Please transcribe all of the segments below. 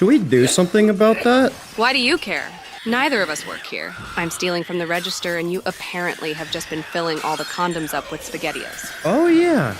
Should we do something about that? Why do you care? Neither of us work here. I'm stealing from the register, and you apparently have just been filling all the condoms up with SpaghettiOs. Oh yeah.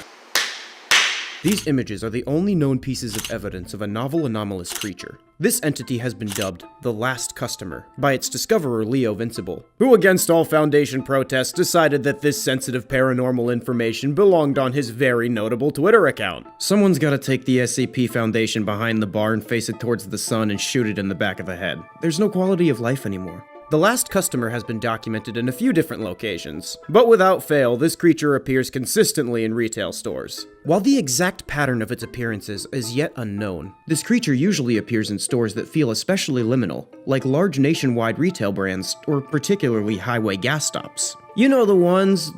These images are the only known pieces of evidence of a novel anomalous creature. This entity has been dubbed the Last Customer by its discoverer Leovincible, who against all Foundation protests decided that this sensitive paranormal information belonged on his very notable Twitter account. Someone's gotta take the SCP Foundation behind the bar and face it towards the sun and shoot it in the back of the head. There's no quality of life anymore. The Last Customer has been documented in a few different locations, but without fail, this creature appears consistently in retail stores. While the exact pattern of its appearances is yet unknown, this creature usually appears in stores that feel especially liminal, like large nationwide retail brands or particularly highway gas stops. You know the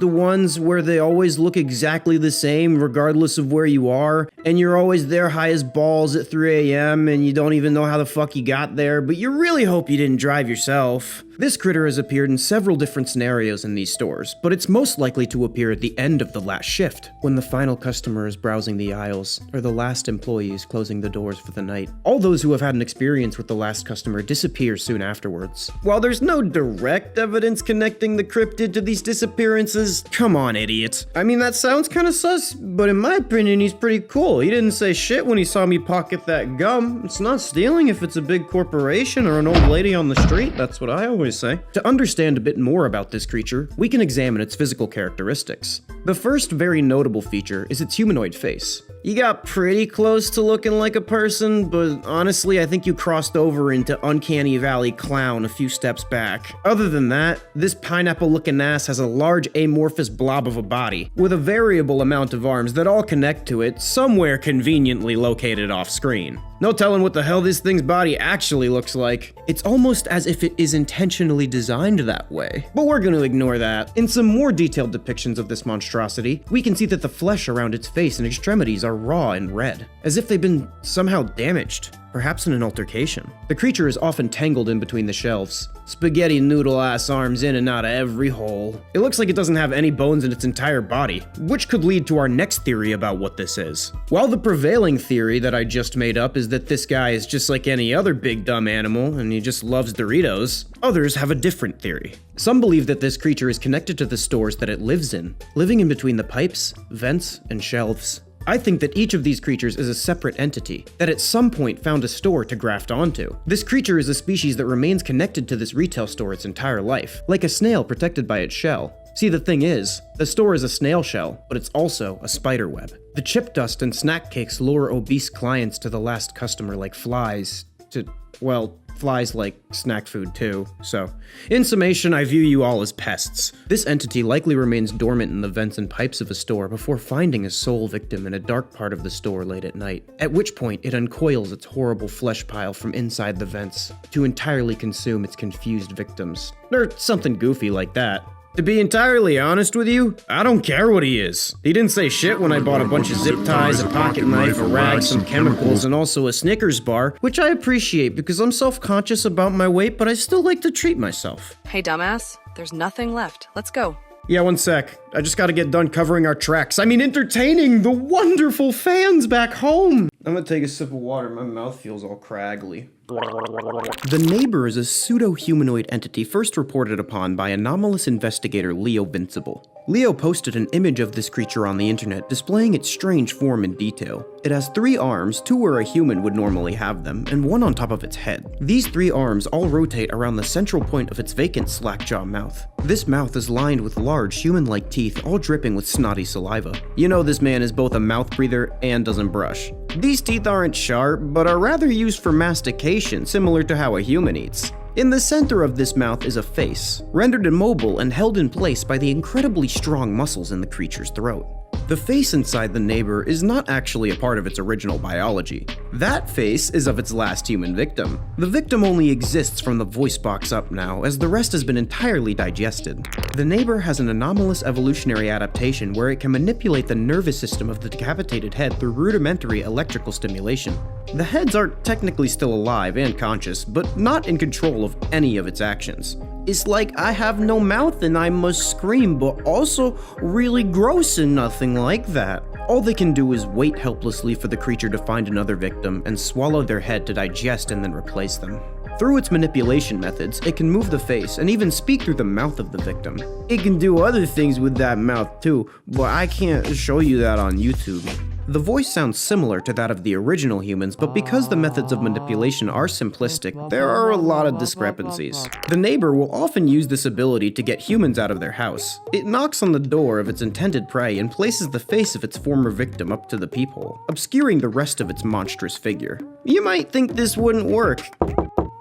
ones where they always look exactly the same regardless of where you are, and you're always there high as balls at 3 a.m. and you don't even know how the fuck you got there, but you really hope you didn't drive yourself. This critter has appeared in several different scenarios in these stores, but it's most likely to appear at the end of the last shift, when the final customer is browsing the aisles, or the last employee is closing the doors for the night. All those who have had an experience with the Last Customer disappear soon afterwards. While there's no direct evidence connecting the cryptid to these disappearances, come on, idiot. I mean, that sounds kinda sus, but in my opinion, he's pretty cool. He didn't say shit when he saw me pocket that gum. It's not stealing if it's a big corporation or an old lady on the street, that's what I always say. To understand a bit more about this creature, we can examine its physical characteristics. The first very notable feature is its humanoid face. You got pretty close to looking like a person, but honestly, I think you crossed over into Uncanny Valley Clown a few steps back. Other than that, this pineapple-looking ass has a large amorphous blob of a body, with a variable amount of arms that all connect to it, somewhere conveniently located off-screen. No telling what the hell this thing's body actually looks like. It's almost as if it is intentionally designed that way. But we're gonna ignore that. In some more detailed depictions of this monstrosity, we can see that the flesh around its face and extremities are raw and red, as if they've been somehow damaged. Perhaps in an altercation. The creature is often tangled in between the shelves. Spaghetti noodle-ass arms in and out of every hole. It looks like it doesn't have any bones in its entire body, which could lead to our next theory about what this is. While the prevailing theory that I just made up is that this guy is just like any other big dumb animal and he just loves Doritos, others have a different theory. Some believe that this creature is connected to the stores that it lives in, living in between the pipes, vents, and shelves. I think that each of these creatures is a separate entity, that at some point found a store to graft onto. This creature is a species that remains connected to this retail store its entire life, like a snail protected by its shell. See, the thing is, the store is a snail shell, but it's also a spider web. The chip dust and snack cakes lure obese clients to the Last Customer like flies to, well, flies like snack food too, so. In summation, I view you all as pests. This entity likely remains dormant in the vents and pipes of a store before finding a sole victim in a dark part of the store late at night, at which point it uncoils its horrible flesh pile from inside the vents to entirely consume its confused victims, or something goofy like that. To be entirely honest with you, I don't care what he is. He didn't say shit when I bought a bunch of zip ties, a pocket knife, a rag, some chemicals, and also a Snickers bar, which I appreciate because I'm self-conscious about my weight, but I still like to treat myself. Hey, dumbass, there's nothing left. Let's go. Yeah, one sec. I just gotta get done covering our tracks. I mean, entertaining the wonderful fans back home. I'm gonna take a sip of water. My mouth feels all craggly. The Neighbor is a pseudo-humanoid entity first reported upon by anomalous investigator Leovincible. Leo posted an image of this creature on the internet displaying its strange form in detail. It has 3 arms, 2 where a human would normally have them, and 1 on top of its head. These 3 arms all rotate around the central point of its vacant slack-jaw mouth. This mouth is lined with large human-like teeth all dripping with snotty saliva. You know this man is both a mouth breather and doesn't brush. These teeth aren't sharp, but are rather used for mastication, similar to how a human eats. In the center of this mouth is a face, rendered immobile and held in place by the incredibly strong muscles in the creature's throat. The face inside the Neighbor is not actually a part of its original biology. That face is of its last human victim. The victim only exists from the voice box up now, as the rest has been entirely digested. The Neighbor has an anomalous evolutionary adaptation where it can manipulate the nervous system of the decapitated head through rudimentary electrical stimulation. The heads are technically still alive and conscious, but not in control of any of its actions. It's like I have no mouth and I must scream, but also really gross and nothing like that. All they can do is wait helplessly for the creature to find another victim and swallow their head to digest and then replace them. Through its manipulation methods, it can move the face and even speak through the mouth of the victim. It can do other things with that mouth too, but I can't show you that on YouTube. The voice sounds similar to that of the original humans, but because the methods of manipulation are simplistic, there are a lot of discrepancies. The neighbor will often use this ability to get humans out of their house. It knocks on the door of its intended prey and places the face of its former victim up to the peephole, obscuring the rest of its monstrous figure. You might think this wouldn't work.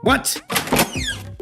What?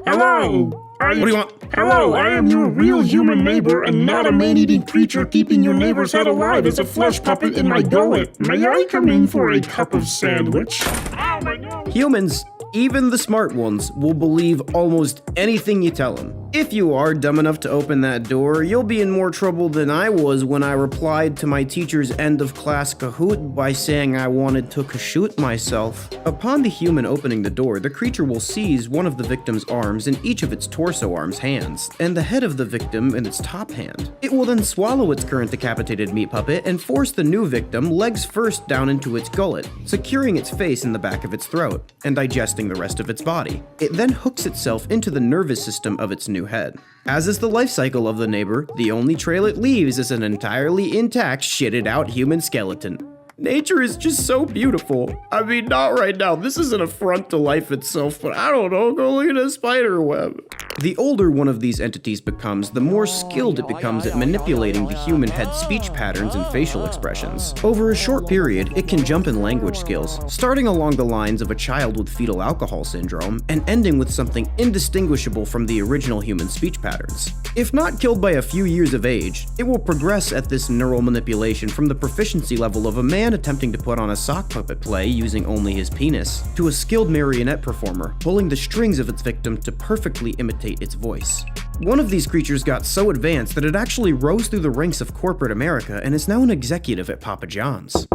Hello! What do you want? Hello, I am your real human neighbor and not a man-eating creature keeping your neighbor's head alive as a flesh puppet in my gullet. May I come in for a cup of sandwich? Ow, my nose! Humans, even the smart ones, will believe almost anything you tell them. If you are dumb enough to open that door, you'll be in more trouble than I was when I replied to my teacher's end-of-class Kahoot by saying I wanted to shoot myself. Upon the human opening the door, the creature will seize one of the victim's arms in each of its torso arm's hands, and the head of the victim in its top hand. It will then swallow its current decapitated meat puppet and force the new victim legs first down into its gullet, securing its face in the back of its throat, and digesting the rest of its body. It then hooks itself into the nervous system of its new head. As is the life cycle of the neighbor, the only trail it leaves is an entirely intact, shitted out human skeleton. Nature is just so beautiful. I mean, not right now. This is an affront to life itself, but I don't know, go look at a spider web. The older one of these entities becomes, the more skilled it becomes at manipulating the human head's speech patterns and facial expressions. Over a short period, it can jump in language skills, starting along the lines of a child with fetal alcohol syndrome, and ending with something indistinguishable from the original human speech patterns. If not killed by a few years of age, it will progress at this neural manipulation from the proficiency level of a man attempting to put on a sock puppet play using only his penis, to a skilled marionette performer pulling the strings of its victim to perfectly imitate its voice. One of these creatures got so advanced that it actually rose through the ranks of corporate America and is now an executive at Papa John's.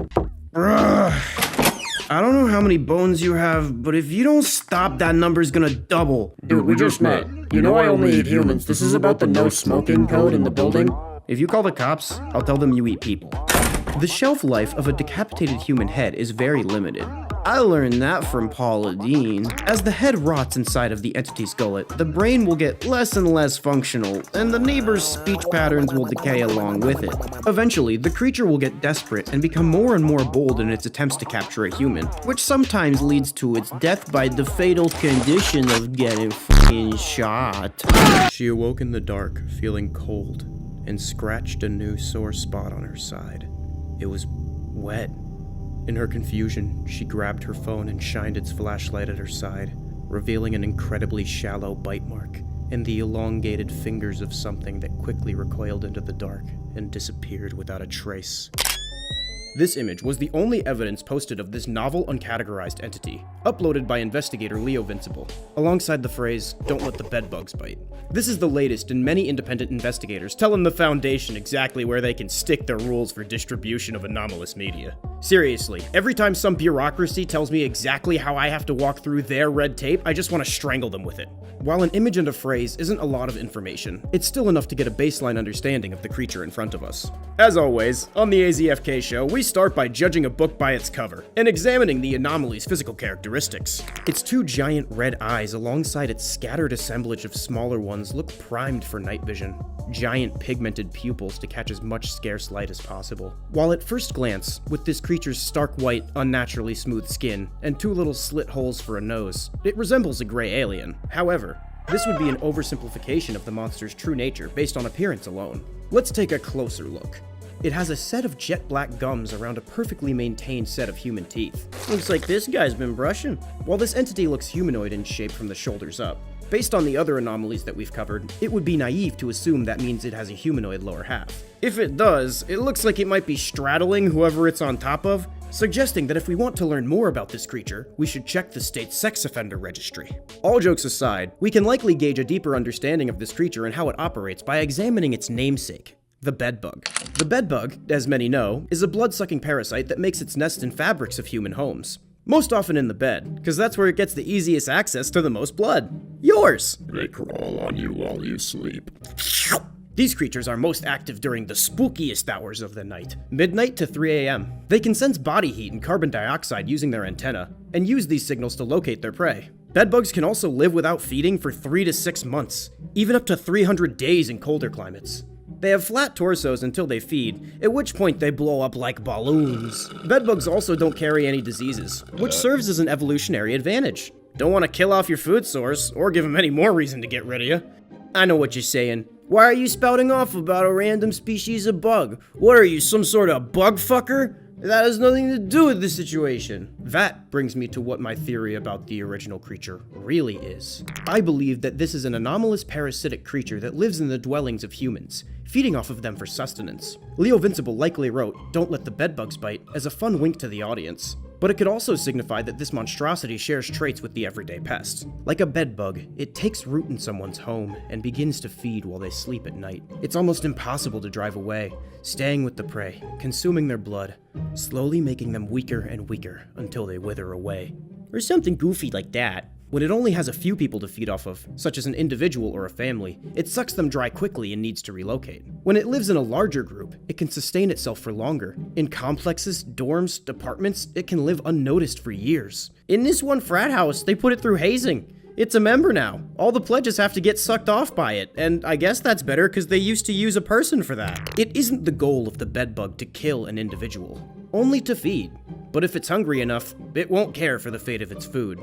I don't know how many bones you have, but if you don't stop, that number's gonna double. Dude, we just met. You know I only eat humans. This is about the no smoking code in the building. If you call the cops, I'll tell them you eat people. The shelf life of a decapitated human head is very limited. I learned that from Paula Dean. As the head rots inside of the entity's gullet, the brain will get less and less functional, and the neighbor's speech patterns will decay along with it. Eventually, the creature will get desperate and become more and more bold in its attempts to capture a human, which sometimes leads to its death by the fatal condition of getting f***ing shot. She awoke in the dark, feeling cold, and scratched a new sore spot on her side. It was wet. In her confusion, she grabbed her phone and shined its flashlight at her side, revealing an incredibly shallow bite mark and the elongated fingers of something that quickly recoiled into the dark and disappeared without a trace. This image was the only evidence posted of this novel uncategorized entity, uploaded by investigator Leovincible, alongside the phrase, "Don't let the bedbugs bite." This is the latest, and many independent investigators telling the Foundation exactly where they can stick their rules for distribution of anomalous media. Seriously, every time some bureaucracy tells me exactly how I have to walk through their red tape, I just want to strangle them with it. While an image and a phrase isn't a lot of information, it's still enough to get a baseline understanding of the creature in front of us. As always, on the AzFk show, we start by judging a book by its cover and examining the anomaly's physical characteristics. Its two giant red eyes alongside its scattered assemblage of smaller ones look primed for night vision. Giant pigmented pupils to catch as much scarce light as possible. While at first glance, with this creature's stark white, unnaturally smooth skin and two little slit holes for a nose, it resembles a gray alien. However, this would be an oversimplification of the monster's true nature based on appearance alone. Let's take a closer look. It has a set of jet black gums around a perfectly maintained set of human teeth. Looks like this guy's been brushing. While this entity looks humanoid in shape from the shoulders up, based on the other anomalies that we've covered, it would be naive to assume that means it has a humanoid lower half. If it does, it looks like it might be straddling whoever it's on top of, suggesting that if we want to learn more about this creature, we should check the state's sex offender registry. All jokes aside, we can likely gauge a deeper understanding of this creature and how it operates by examining its namesake, the bedbug. The bedbug, as many know, is a blood-sucking parasite that makes its nest in fabrics of human homes. Most often in the bed, because that's where it gets the easiest access to the most blood. Yours! They crawl on you while you sleep. These creatures are most active during the spookiest hours of the night, midnight to 3 a.m. They can sense body heat and carbon dioxide using their antenna, and use these signals to locate their prey. Bedbugs can also live without feeding for 3 to 6 months, even up to 300 days in colder climates. They have flat torsos until they feed, at which point they blow up like balloons. Bedbugs also don't carry any diseases, which serves as an evolutionary advantage. Don't want to kill off your food source, or give them any more reason to get rid of you. I know what you're saying. Why are you spouting off about a random species of bug? What are you, some sort of bug fucker? That has nothing to do with the situation. That brings me to what my theory about the original creature really is. I believe that this is an anomalous parasitic creature that lives in the dwellings of humans, feeding off of them for sustenance. Leovincible likely wrote, "Don't let the bedbugs bite," as a fun wink to the audience. But it could also signify that this monstrosity shares traits with the everyday pest. Like a bedbug, it takes root in someone's home and begins to feed while they sleep at night. It's almost impossible to drive away, staying with the prey, consuming their blood, slowly making them weaker and weaker until they wither away. Or something goofy like that. When it only has a few people to feed off of, such as an individual or a family, it sucks them dry quickly and needs to relocate. When it lives in a larger group, it can sustain itself for longer. In complexes, dorms, apartments, it can live unnoticed for years. In this one frat house, they put it through hazing. It's a member now. All the pledges have to get sucked off by it, and I guess that's better because they used to use a person for that. It isn't the goal of the bedbug to kill an individual, only to feed. But if it's hungry enough, it won't care for the fate of its food.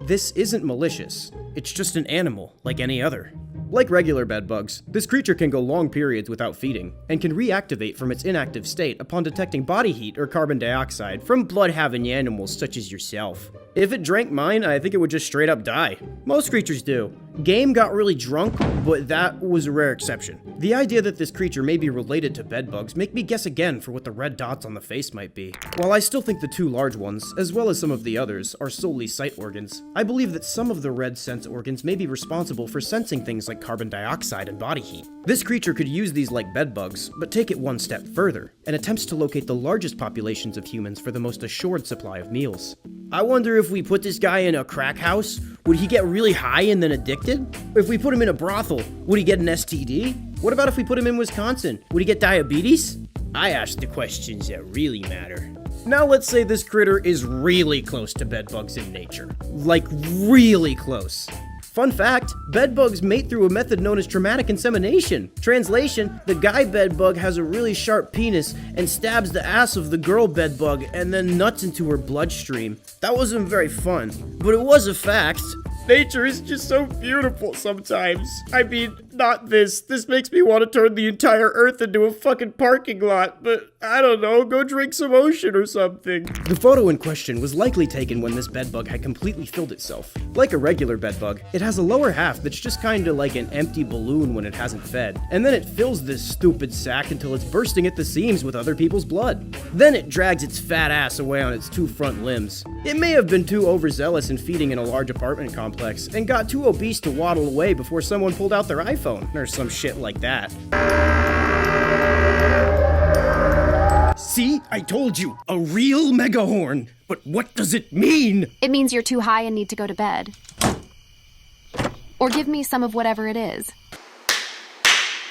This isn't malicious, it's just an animal, like any other. Like regular bedbugs, this creature can go long periods without feeding, and can reactivate from its inactive state upon detecting body heat or carbon dioxide from blood-having animals such as yourself. If it drank mine, I think it would just straight up die. Most creatures do. Game got really drunk, but that was a rare exception. The idea that this creature may be related to bedbugs make me guess again for what the red dots on the face might be. While I still think the two large ones, as well as some of the others, are solely sight organs, I believe that some of the red sense organs may be responsible for sensing things like carbon dioxide and body heat. This creature could use these like bedbugs, but take it one step further, and attempts to locate the largest populations of humans for the most assured supply of meals. I wonder if we put this guy in a crack house, would he get really high and then addicted? If we put him in a brothel, would he get an STD? What about if we put him in Wisconsin? Would he get diabetes? I ask the questions that really matter. Now let's say this critter is really close to bedbugs in nature. Like really close. Fun fact, bedbugs mate through a method known as traumatic insemination. Translation, the guy bedbug has a really sharp penis and stabs the ass of the girl bedbug and then nuts into her bloodstream. That wasn't very fun, but it was a fact. Nature is just so beautiful sometimes. I mean, not this. This makes me want to turn the entire earth into a fucking parking lot, but I don't know, go drink some ocean or something. The photo in question was likely taken when this bedbug had completely filled itself. Like a regular bedbug, it has a lower half that's just kinda like an empty balloon when it hasn't fed, and then it fills this stupid sack until it's bursting at the seams with other people's blood. Then it drags its fat ass away on its two front limbs. It may have been too overzealous in feeding in a large apartment complex, and got too obese to waddle away before someone pulled out their iPhone, or some shit like that. See? I told you! A real Megahorn! But what does it mean? It means you're too high and need to go to bed. Or give me some of whatever it is.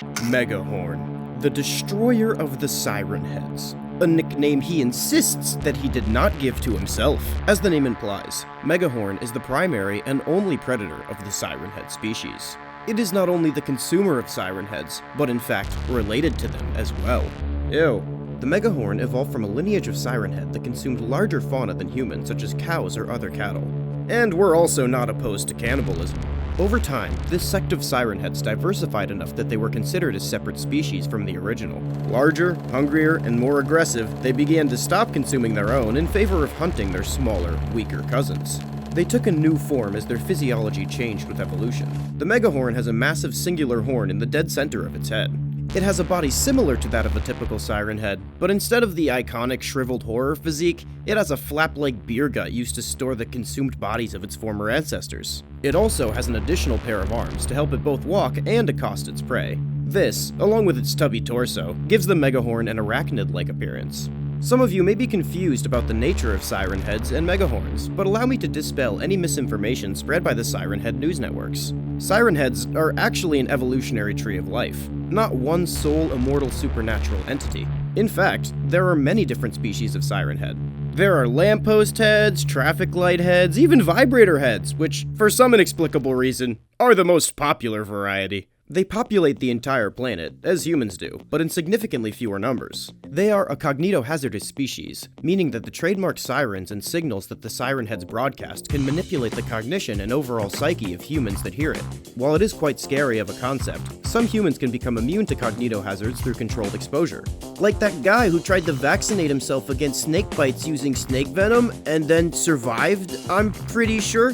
Megahorn, the destroyer of the Siren Heads. A nickname he insists that he did not give to himself. As the name implies, Megahorn is the primary and only predator of the Siren Head species. It is not only the consumer of Siren Heads, but in fact related to them as well. Ew. The Megahorn evolved from a lineage of Siren Head that consumed larger fauna than humans, such as cows or other cattle. And we're also not opposed to cannibalism. Over time, this sect of Siren Heads diversified enough that they were considered a separate species from the original. Larger, hungrier, and more aggressive, they began to stop consuming their own in favor of hunting their smaller, weaker cousins. They took a new form as their physiology changed with evolution. The Megahorn has a massive singular horn in the dead center of its head. It has a body similar to that of a typical Siren Head, but instead of the iconic shriveled horror physique, it has a flap-like beer gut used to store the consumed bodies of its former ancestors. It also has an additional pair of arms to help it both walk and accost its prey. This, along with its tubby torso, gives the Megahorn an arachnid-like appearance. Some of you may be confused about the nature of siren heads and megahorns, but allow me to dispel any misinformation spread by the siren head news networks. Siren heads are actually an evolutionary tree of life, not one sole immortal supernatural entity. In fact, there are many different species of siren head. There are lamppost heads, traffic light heads, even vibrator heads, which, for some inexplicable reason, are the most popular variety. They populate the entire planet, as humans do, but in significantly fewer numbers. They are a cognitohazardous species, meaning that the trademark sirens and signals that the siren heads broadcast can manipulate the cognition and overall psyche of humans that hear it. While it is quite scary of a concept, some humans can become immune to cognitohazards through controlled exposure. Like that guy who tried to vaccinate himself against snake bites using snake venom and then survived, I'm pretty sure.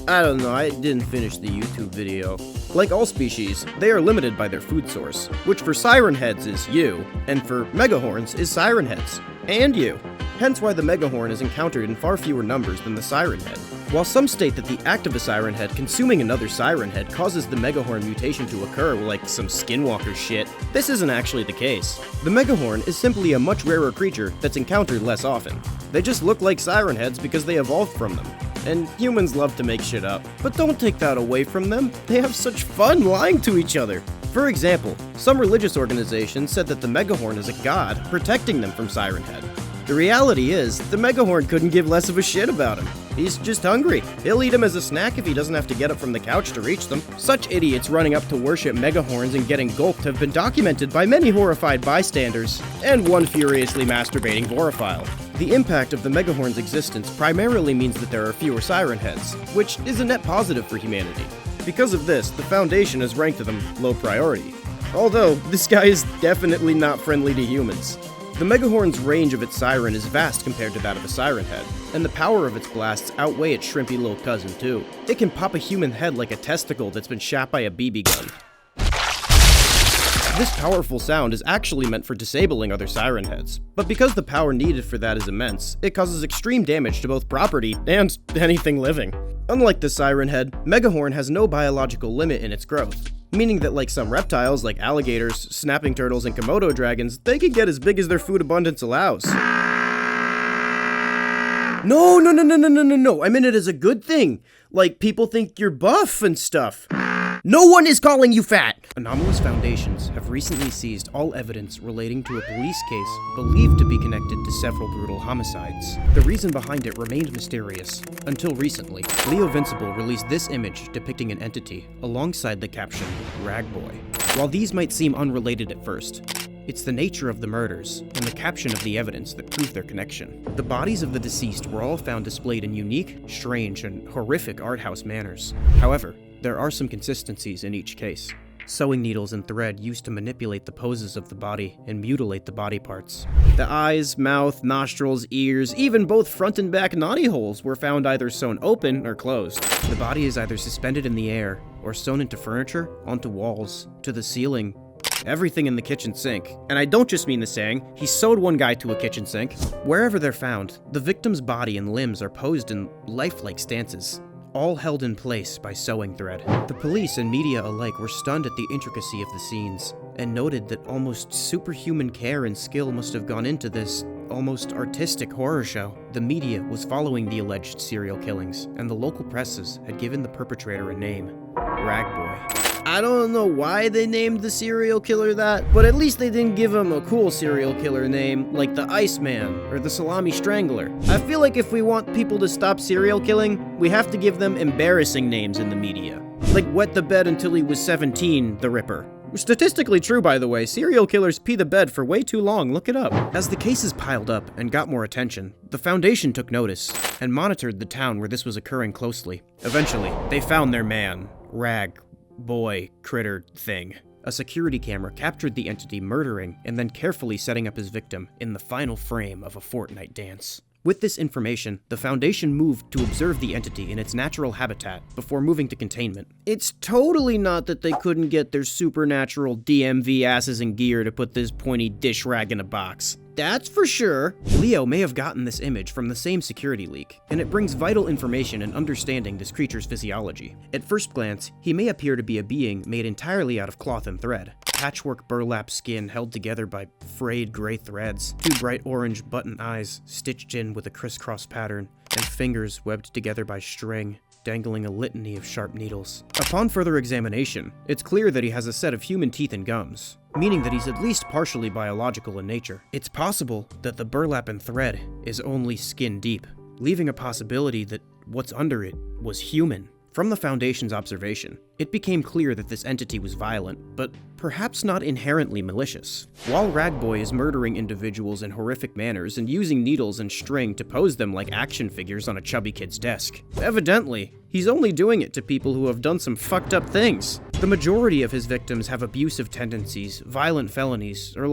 I don't know, I didn't finish the YouTube video. Like all species, they are limited by their food source, which for siren heads is you, and for megahorns is siren heads, and you. Hence why the megahorn is encountered in far fewer numbers than the siren head. While some state that the act of a siren head consuming another siren head causes the megahorn mutation to occur like some skinwalker shit, this isn't actually the case. The megahorn is simply a much rarer creature that's encountered less often. They just look like siren heads because they evolved from them. And humans love to make shit up. But don't take that away from them. They have such fun lying to each other. For example, some religious organizations said that the megahorn is a god protecting them from siren head. The reality is, the megahorn couldn't give less of a shit about him. He's just hungry. He'll eat him as a snack if he doesn't have to get up from the couch to reach them. Such idiots running up to worship megahorns and getting gulped have been documented by many horrified bystanders, and one furiously masturbating vorophile. The impact of the megahorn's existence primarily means that there are fewer siren heads, which is a net positive for humanity. Because of this, the Foundation has ranked them low priority. Although, this guy is definitely not friendly to humans. The megahorn's range of its siren is vast compared to that of a siren head, and the power of its blasts outweigh its shrimpy little cousin too. It can pop a human head like a testicle that's been shot by a BB gun. This powerful sound is actually meant for disabling other siren heads, but because the power needed for that is immense, it causes extreme damage to both property and anything living. Unlike the siren head, megahorn has no biological limit in its growth, meaning that like some reptiles like alligators, snapping turtles, and Komodo dragons, they can get as big as their food abundance allows. No, I meant it as a good thing. Like, people think you're buff and stuff. No one is calling you fat! Anomalous foundations have recently seized all evidence relating to a police case believed to be connected to several brutal homicides. The reason behind it remained mysterious, until recently. Leovincible released this image depicting an entity, alongside the caption, Ragboy. While these might seem unrelated at first, it's the nature of the murders and the caption of the evidence that prove their connection. The bodies of the deceased were all found displayed in unique, strange, and horrific art house manners. However, there are some consistencies in each case. Sewing needles and thread used to manipulate the poses of the body and mutilate the body parts. The eyes, mouth, nostrils, ears, even both front and back naughty holes were found either sewn open or closed. The body is either suspended in the air or sewn into furniture, onto walls, to the ceiling, everything in the kitchen sink. And I don't just mean the saying, he sewed one guy to a kitchen sink. Wherever they're found, the victim's body and limbs are posed in lifelike stances, all held in place by sewing thread. The police and media alike were stunned at the intricacy of the scenes, and noted that almost superhuman care and skill must have gone into this almost artistic horror show. The media was following the alleged serial killings, and the local presses had given the perpetrator a name, Ragboy. I don't know why they named the serial killer that, but at least they didn't give him a cool serial killer name like the Iceman or the Salami Strangler. I feel like if we want people to stop serial killing, we have to give them embarrassing names in the media. Like Wet the Bed Until He Was 17, the Ripper. Statistically true, by the way, serial killers pee the bed for way too long, look it up. As the cases piled up and got more attention, the Foundation took notice and monitored the town where this was occurring closely. Eventually, they found their man, Ragboy critter thing. A security camera captured the entity murdering and then carefully setting up his victim in the final frame of a Fortnite dance. With this information, the Foundation moved to observe the entity in its natural habitat before moving to containment. It's totally not that they couldn't get their supernatural DMV asses in gear to put this pointy dish rag in a box. that's for sure. Leo may have gotten this image from the same security leak, and it brings vital information in understanding this creature's physiology. At first glance, he may appear to be a being made entirely out of cloth and thread. Patchwork burlap skin held together by frayed gray threads, two bright orange button eyes stitched in with a crisscross pattern, and fingers webbed together by string, dangling a litany of sharp needles. Upon further examination, it's clear that he has a set of human teeth and gums, meaning that he's at least partially biological in nature. It's possible that the burlap and thread is only skin deep, leaving a possibility that what's under it was human. From the Foundation's observation, it became clear that this entity was violent, but perhaps not inherently malicious. While Ragboy is murdering individuals in horrific manners and using needles and string to pose them like action figures on a chubby kid's desk, evidently, he's only doing it to people who have done some fucked up things. The majority of his victims have abusive tendencies, violent felonies, or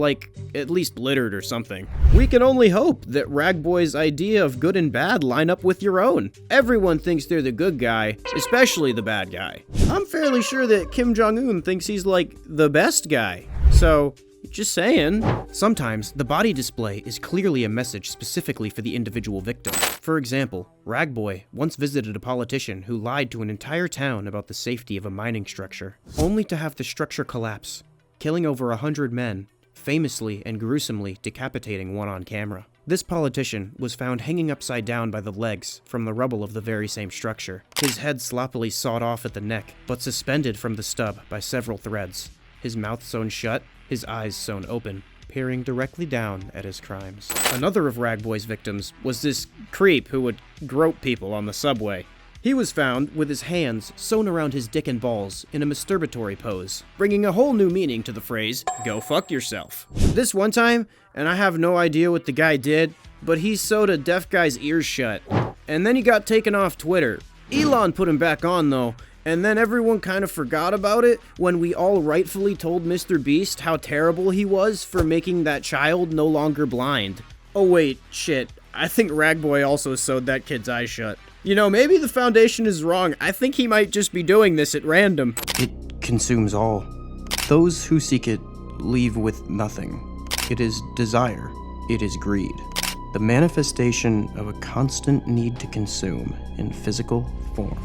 at least littered or something. We can only hope that Ragboy's idea of good and bad line up with your own. Everyone thinks they're the good guy, especially the bad guy. I'm fairly sure that Kim Jong-un thinks he's the best guy. So, just saying. Sometimes, the body display is clearly a message specifically for the individual victim. For example, Ragboy once visited a politician who lied to an entire town about the safety of a mining structure, only to have the structure collapse, killing over 100 men, famously and gruesomely decapitating one on camera. This politician was found hanging upside down by the legs from the rubble of the very same structure, his head sloppily sawed off at the neck, but suspended from the stub by several threads, his mouth sewn shut, his eyes sewn open, peering directly down at his crimes. Another of Ragboy's victims was this creep who would grope people on the subway. He was found with his hands sewn around his dick and balls in a masturbatory pose, bringing a whole new meaning to the phrase, "go fuck yourself." This one time, and I have no idea what the guy did, but he sewed a deaf guy's ears shut. And then he got taken off Twitter. Elon put him back on though, and then everyone kind of forgot about it when we all rightfully told Mr. Beast how terrible he was for making that child no longer blind. Oh wait, shit, I think Ragboy also sewed that kid's eyes shut. You know, maybe the Foundation is wrong. I think he might just be doing this at random. It consumes all. Those who seek it leave with nothing. It is desire. It is greed. The manifestation of a constant need to consume in physical form.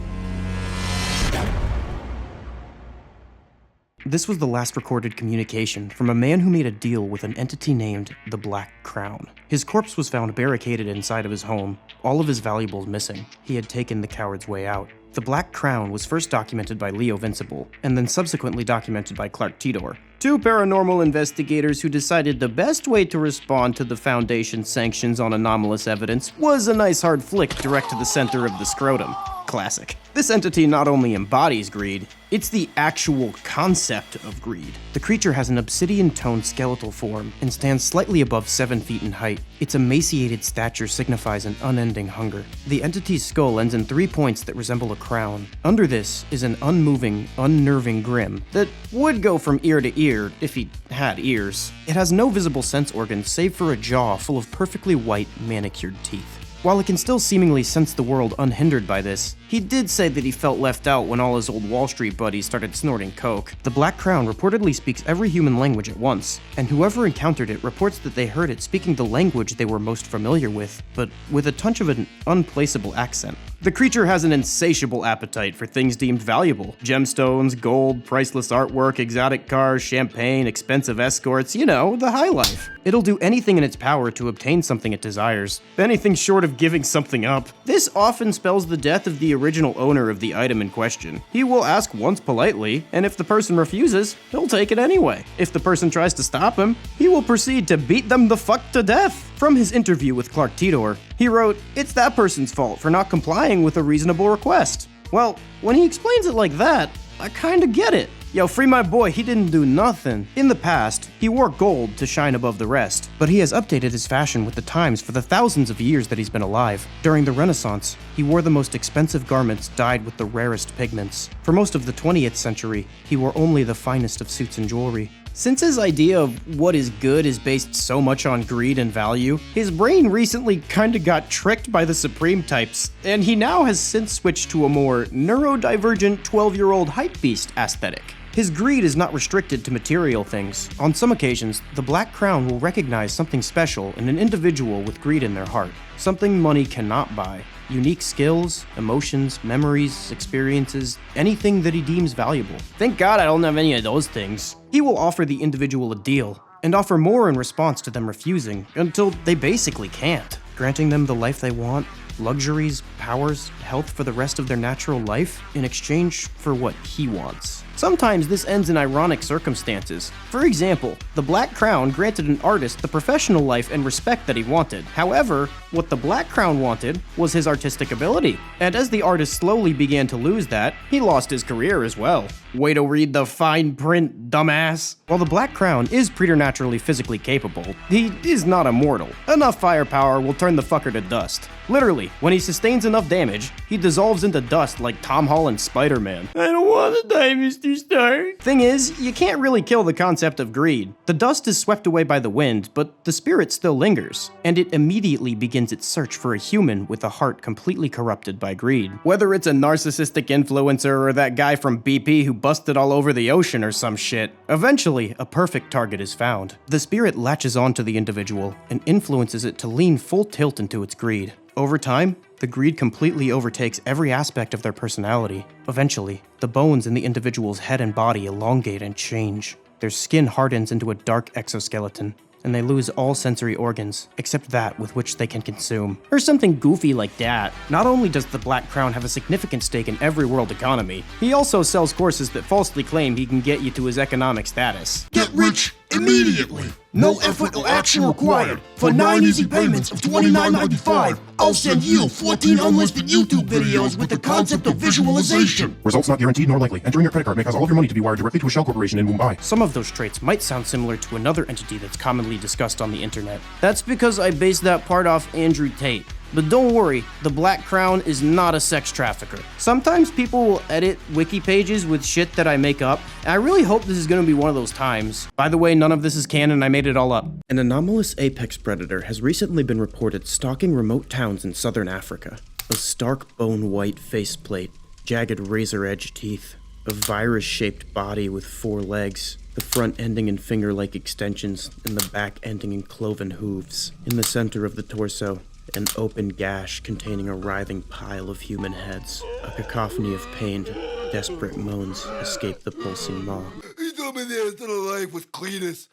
This was the last recorded communication from a man who made a deal with an entity named the Black Crown. His corpse was found barricaded inside of his home, all of his valuables missing. He had taken the coward's way out. The Black Crown was first documented by Leovincible, and then subsequently documented by Clark Tidor, two paranormal investigators who decided the best way to respond to the Foundation's sanctions on anomalous evidence was a nice hard flick direct to the center of the scrotum. Classic. This entity not only embodies greed, it's the actual concept of greed. The creature has an obsidian-toned skeletal form and stands slightly above 7 feet in height. Its emaciated stature signifies an unending hunger. The entity's skull ends in 3 points that resemble a crown. Under this is an unmoving, unnerving grin that would go from ear to ear if he had ears. It has no visible sense organs save for a jaw full of perfectly white, manicured teeth. While it can still seemingly sense the world unhindered by this, he did say that he felt left out when all his old Wall Street buddies started snorting coke. The Black Crown reportedly speaks every human language at once, and whoever encountered it reports that they heard it speaking the language they were most familiar with, but with a touch of an unplaceable accent. The creature has an insatiable appetite for things deemed valuable. Gemstones, gold, priceless artwork, exotic cars, champagne, expensive escorts, you know, the high life. It'll do anything in its power to obtain something it desires, anything short of giving something up. This often spells the death of the original owner of the item in question. He will ask once politely, and if the person refuses, he'll take it anyway. If the person tries to stop him, he will proceed to beat them the fuck to death. From his interview with Clark Tidor, he wrote, "It's that person's fault for not complying with a reasonable request." Well, when he explains it like that, I kinda get it. Yo, free my boy, he didn't do nothing. In the past, he wore gold to shine above the rest, but he has updated his fashion with the times for the thousands of years that he's been alive. During the Renaissance, he wore the most expensive garments dyed with the rarest pigments. For most of the 20th century, he wore only the finest of suits and jewelry. Since his idea of what is good is based so much on greed and value, his brain recently kinda got tricked by the Supreme types, and he now has since switched to a more neurodivergent 12-year-old hypebeast aesthetic. His greed is not restricted to material things. On some occasions, the Black Crown will recognize something special in an individual with greed in their heart. Something money cannot buy. Unique skills, emotions, memories, experiences, anything that he deems valuable. Thank God I don't have any of those things. He will offer the individual a deal, and offer more in response to them refusing, until they basically can't, granting them the life they want, luxuries, powers, health for the rest of their natural life, in exchange for what he wants. Sometimes this ends in ironic circumstances. For example, the Black Crown granted an artist the professional life and respect that he wanted. However, what the Black Crown wanted was his artistic ability. And as the artist slowly began to lose that, he lost his career as well. Way to read the fine print, dumbass. While the Black Crown is preternaturally physically capable, he is not immortal. Enough firepower will turn the fucker to dust. Literally, when he sustains enough damage, he dissolves into dust like Tom Holland's Spider-Man. I don't want to die, Mr. Stark. Thing is, you can't really kill the concept of greed. The dust is swept away by the wind, but the spirit still lingers, and it immediately begins its search for a human with a heart completely corrupted by greed. Whether it's a narcissistic influencer or that guy from BP who busted all over the ocean or some shit, eventually a perfect target is found. The spirit latches onto the individual and influences it to lean full tilt into its greed. Over time, the greed completely overtakes every aspect of their personality. Eventually, the bones in the individual's head and body elongate and change. Their skin hardens into a dark exoskeleton, and they lose all sensory organs, except that with which they can consume. Or something goofy like that. Not only does the Black Crown have a significant stake in every world economy, he also sells courses that falsely claim he can get you to his economic status. Get rich immediately. No effort or action required. For 9 easy payments of $29.95, I'll send you 14 unlisted YouTube videos with the concept of visualization. Results not guaranteed nor likely. Entering your credit card may cause all of your money to be wired directly to a shell corporation in Mumbai. Some of those traits might sound similar to another entity that's commonly discussed on the internet. That's because I based that part off Andrew Tate. But don't worry, the Black Crown is not a sex trafficker. Sometimes people will edit wiki pages with shit that I make up, and I really hope this is gonna be one of those times. By the way, none of this is canon, I made it all up. An anomalous apex predator has recently been reported stalking remote towns in southern Africa. A stark bone-white faceplate, jagged razor-edged teeth, a virus-shaped body with 4 legs, the front ending in finger-like extensions, and the back ending in cloven hooves. In the center of the torso, an open gash containing a writhing pile of human heads. A cacophony of pained, desperate moans escape the pulsing maw. He told me the end of the life was Cletus,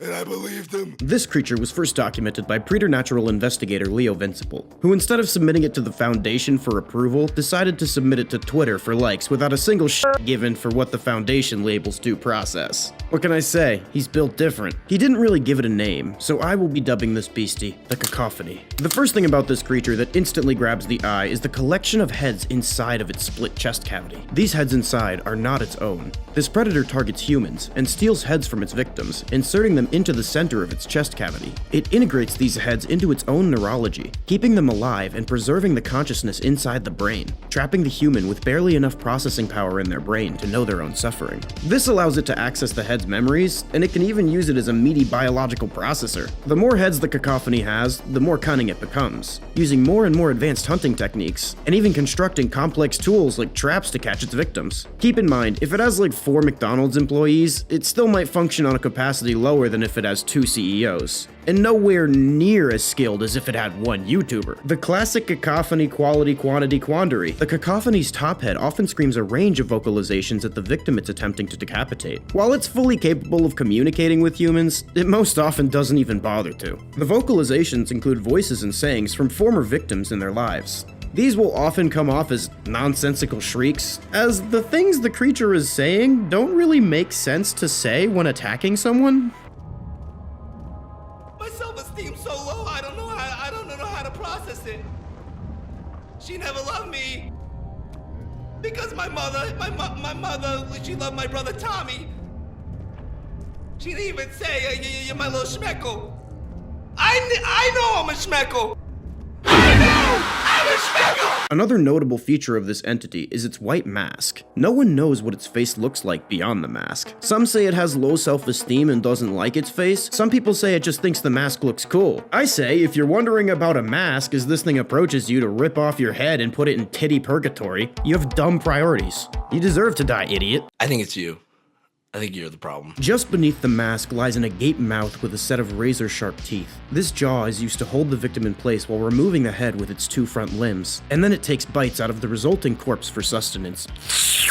and I believed him. This creature was first documented by preternatural investigator Leovincible, who instead of submitting it to the Foundation for approval, decided to submit it to Twitter for likes without a single shit given for what the Foundation labels due process. What can I say? He's built different. He didn't really give it a name, so I will be dubbing this beastie the Cacophony. The first thing about this creature that instantly grabs the eye is the collection of heads inside of its split chest cavity. These heads inside are not its own. This predator targets humans and steals heads from its victims, inserting them into the center of its chest cavity. It integrates these heads into its own neurology, keeping them alive and preserving the consciousness inside the brain, trapping the human with barely enough processing power in their brain to know their own suffering. This allows it to access the head's memories, and it can even use it as a meaty biological processor. The more heads the Cacophony has, the more cunning it becomes, using more and more advanced hunting techniques, and even constructing complex tools like traps to catch its victims. Keep in mind, if it has like 4 McDonald's employees, it still might function on a capacity lower than if it has 2 CEOs, and nowhere near as skilled as if it had 1 YouTuber. The classic Cacophony quality-quantity quandary. The Cacophony's top head often screams a range of vocalizations at the victim it's attempting to decapitate. While it's fully capable of communicating with humans, it most often doesn't even bother to. The vocalizations include voices and sayings from former victims in their lives. These will often come off as nonsensical shrieks, as the things the creature is saying don't really make sense to say when attacking someone. My self-esteem's so low, I don't know how to process it. She never loved me. Because my mother, she loved my brother Tommy. She didn't even say, you're my little schmeckle. I know I'm a schmeckle. Another notable feature of this entity is its white mask. No one knows what its face looks like beyond the mask. Some say it has low self-esteem and doesn't like its face. Some people say it just thinks the mask looks cool. I say, if you're wondering about a mask as this thing approaches you to rip off your head and put it in titty purgatory, you have dumb priorities. You deserve to die, idiot. I think it's you. I think you're the problem. Just beneath the mask lies an agape mouth with a set of razor-sharp teeth. This jaw is used to hold the victim in place while removing the head with its two front limbs, and then it takes bites out of the resulting corpse for sustenance.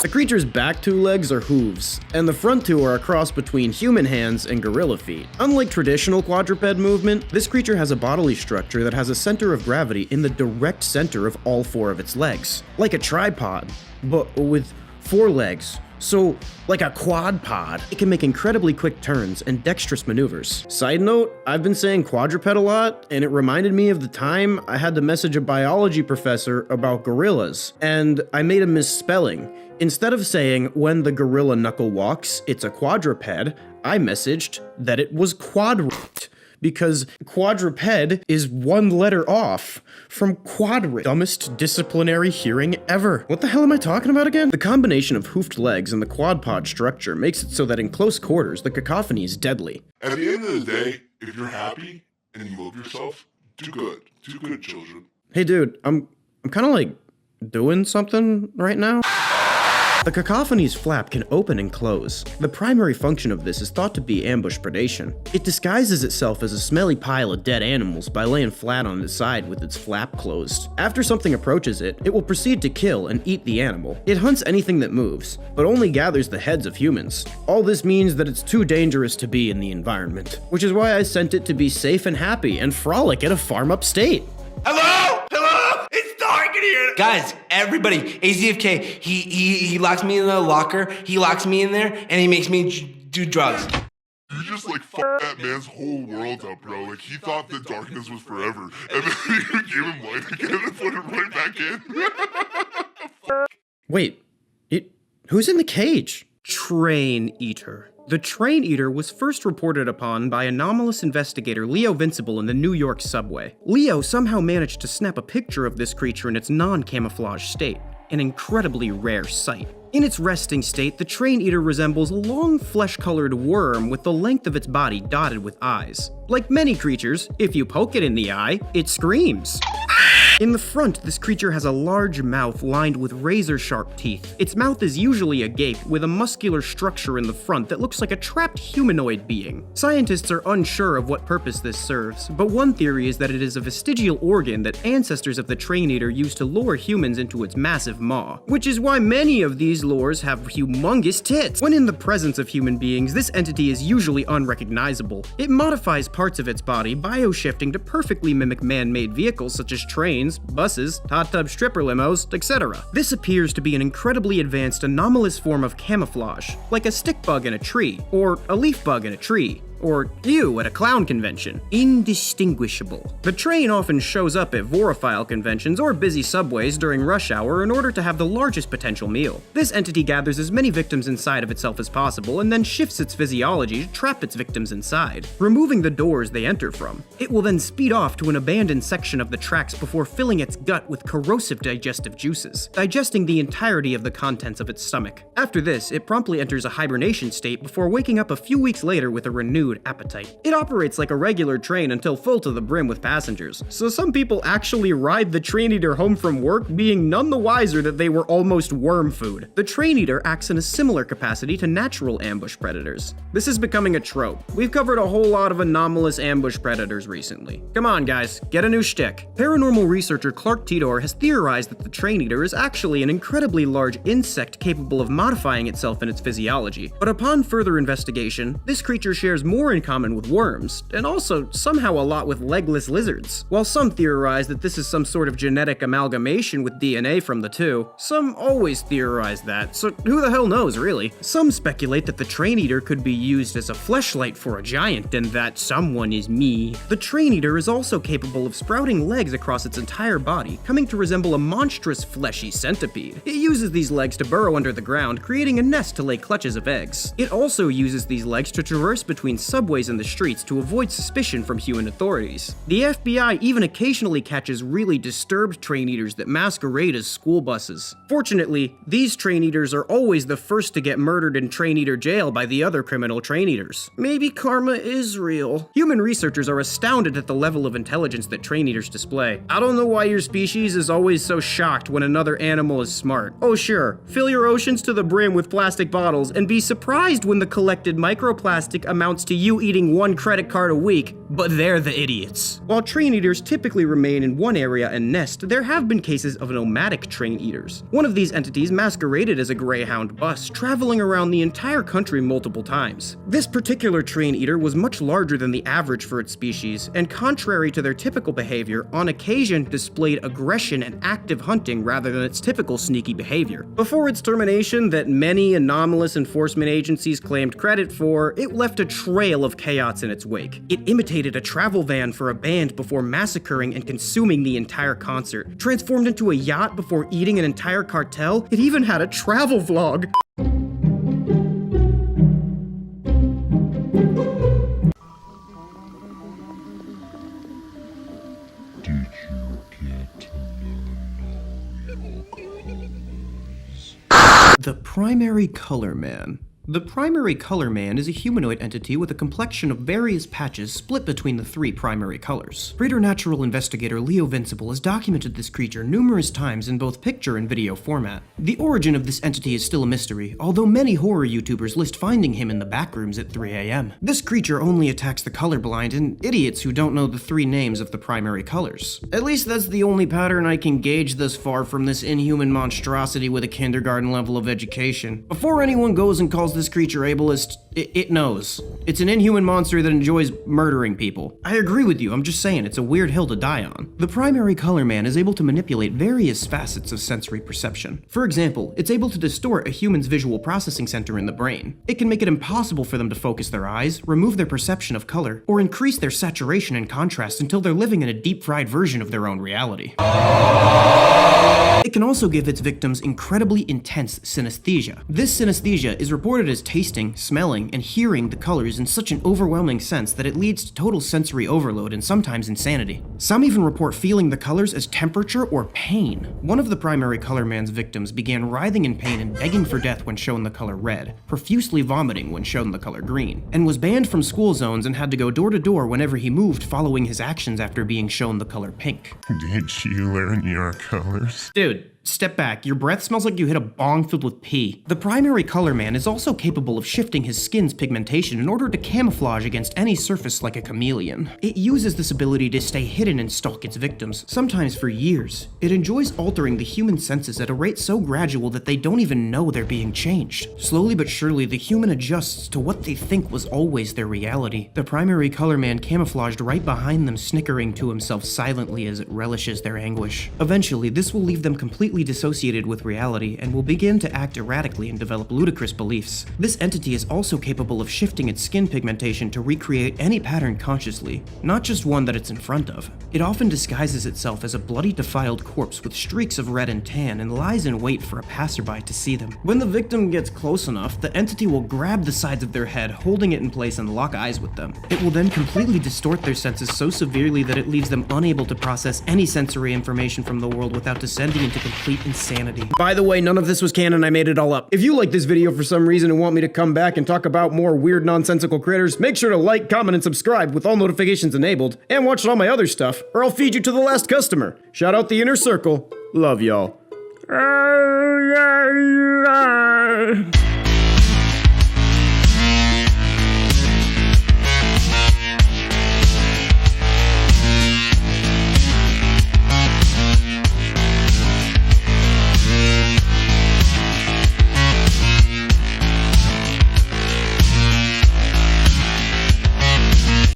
The creature's back two legs are hooves, and the front two are a cross between human hands and gorilla feet. Unlike traditional quadruped movement, this creature has a bodily structure that has a center of gravity in the direct center of all four of its legs, like a tripod, but with 4 legs. So, like a quad pod, it can make incredibly quick turns and dexterous maneuvers. Side note, I've been saying quadruped a lot, and it reminded me of the time I had to message a biology professor about gorillas, and I made a misspelling. Instead of saying, when the gorilla knuckle walks, it's a quadruped, I messaged that it was quadruped. Because quadruped is 1 letter off from quadruped. Dumbest disciplinary hearing ever. What the hell am I talking about again? The combination of hoofed legs and the quad pod structure makes it so that in close quarters, the cacophony is deadly. At the end of the day, if you're happy and you love yourself, do good. Do good, children. Hey dude, I'm kind of like doing something right now. The cacophony's flap can open and close. The primary function of this is thought to be ambush predation. It disguises itself as a smelly pile of dead animals by laying flat on its side with its flap closed. After something approaches it, it will proceed to kill and eat the animal. It hunts anything that moves, but only gathers the heads of humans. All this means that it's too dangerous to be in the environment, which is why I sent it to be safe and happy and frolic at a farm upstate. Hello? Hello? It's dark in here. Guys, everybody, AzFk, he locks me in the locker, he locks me in there, and he makes me do drugs. You just like fucked that man's whole world up, bro. Like he thought the darkness was forever, and then you gave him light again and put it right back in. Wait, who's in the cage? Train Eater. The Train Eater was first reported upon by anomalous investigator Leovincible in the New York subway. Leo somehow managed to snap a picture of this creature in its non-camouflage state, an incredibly rare sight. In its resting state, the Train Eater resembles a long flesh-colored worm with the length of its body dotted with eyes. Like many creatures, if you poke it in the eye, it screams. In the front, this creature has a large mouth lined with razor-sharp teeth. Its mouth is usually agape, with a muscular structure in the front that looks like a trapped humanoid being. Scientists are unsure of what purpose this serves, but one theory is that it is a vestigial organ that ancestors of the Train Eater used to lure humans into its massive maw, which is why many of these lures have humongous tits. When in the presence of human beings, this entity is usually unrecognizable. It modifies parts of its body, bioshifting to perfectly mimic man-made vehicles such as trains, buses, hot tub stripper limos, etc. This appears to be an incredibly advanced anomalous form of camouflage, like a stick bug in a tree, or a leaf bug in a tree, or you at a clown convention. Indistinguishable. The train often shows up at vorophile conventions or busy subways during rush hour in order to have the largest potential meal. This entity gathers as many victims inside of itself as possible and then shifts its physiology to trap its victims inside, removing the doors they enter from. It will then speed off to an abandoned section of the tracks before filling its gut with corrosive digestive juices, digesting the entirety of the contents of its stomach. After this, it promptly enters a hibernation state before waking up a few weeks later with a renewed appetite. It operates like a regular train until full to the brim with passengers, so some people actually ride the Train Eater home from work being none the wiser that they were almost worm food. The Train Eater acts in a similar capacity to natural ambush predators. This is becoming a trope. We've covered a whole lot of anomalous ambush predators recently. Come on guys, get a new shtick. Paranormal researcher Clark Tidor has theorized that the Train Eater is actually an incredibly large insect capable of modifying itself in its physiology, but upon further investigation, this creature shares more in common with worms, and also somehow a lot with legless lizards. While some theorize that this is some sort of genetic amalgamation with DNA from the two, some always theorize that, so who the hell knows really? Some speculate that the Train Eater could be used as a fleshlight for a giant and that someone is me. The Train Eater is also capable of sprouting legs across its entire body, coming to resemble a monstrous fleshy centipede. It uses these legs to burrow under the ground, creating a nest to lay clutches of eggs. It also uses these legs to traverse between subways and the streets to avoid suspicion from human authorities. The FBI even occasionally catches really disturbed train eaters that masquerade as school buses. Fortunately, these train eaters are always the first to get murdered in train eater jail by the other criminal train eaters. Maybe karma is real. Human researchers are astounded at the level of intelligence that train eaters display. I don't know why your species is always so shocked when another animal is smart. Oh sure, fill your oceans to the brim with plastic bottles and be surprised when the collected microplastic amounts to you eating 1 credit card a week, but they're the idiots. While train eaters typically remain in one area and nest, there have been cases of nomadic train eaters. One of these entities masqueraded as a Greyhound bus, traveling around the entire country multiple times. This particular train eater was much larger than the average for its species, and contrary to their typical behavior, on occasion displayed aggression and active hunting rather than its typical sneaky behavior. Before its termination that many anomalous enforcement agencies claimed credit for, it left a trail of chaos in its wake. It imitated a travel van for a band before massacring and consuming the entire concert, transformed into a yacht before eating an entire cartel. It even had a travel vlog. The Primary Color Man. The Primary Color Man is a humanoid entity with a complexion of various patches split between the 3 primary colors. Preternatural investigator Leovincible has documented this creature numerous times in both picture and video format. The origin of this entity is still a mystery, although many horror YouTubers list finding him in the backrooms at 3 a.m. This creature only attacks the colorblind and idiots who don't know the 3 names of the primary colors. At least that's the only pattern I can gauge thus far from this inhuman monstrosity with a kindergarten level of education. Before anyone goes and calls this creature ableist, it knows. It's an inhuman monster that enjoys murdering people. I agree with you, I'm just saying it's a weird hill to die on. The Primary Color Man is able to manipulate various facets of sensory perception. For example, it's able to distort a human's visual processing center in the brain. It can make it impossible for them to focus their eyes, remove their perception of color, or increase their saturation and contrast until they're living in a deep-fried version of their own reality. It can also give its victims incredibly intense synesthesia. This synesthesia is reported as tasting, smelling, and hearing the colors in such an overwhelming sense that it leads to total sensory overload and sometimes insanity. Some even report feeling the colors as temperature or pain. One of the Primary Color Man's victims began writhing in pain and begging for death when shown the color red, profusely vomiting when shown the color green, and was banned from school zones and had to go door to door whenever he moved following his actions after being shown the color pink. Did you learn your colors? Dude, step back. Your breath smells like you hit a bong filled with pee. The Primary Color Man is also capable of shifting his skin's pigmentation in order to camouflage against any surface like a chameleon. It uses this ability to stay hidden and stalk its victims, sometimes for years. It enjoys altering the human senses at a rate so gradual that they don't even know they're being changed. Slowly but surely, the human adjusts to what they think was always their reality. The Primary Color Man camouflaged right behind them, snickering to himself silently as it relishes their anguish. Eventually, this will leave them completely dissociated with reality and will begin to act erratically and develop ludicrous beliefs. This entity is also capable of shifting its skin pigmentation to recreate any pattern consciously, not just one that it's in front of. It often disguises itself as a bloody, defiled corpse with streaks of red and tan and lies in wait for a passerby to see them. When the victim gets close enough, the entity will grab the sides of their head, holding it in place and lock eyes with them. It will then completely distort their senses so severely that it leaves them unable to process any sensory information from the world without descending into complete insanity. By the way, none of this was canon, I made it all up. If you like this video for some reason and want me to come back and talk about more weird nonsensical critters, make sure to like, comment, and subscribe with all notifications enabled, and watch all my other stuff, or I'll feed you to the last customer. Shout out the inner circle. Love y'all.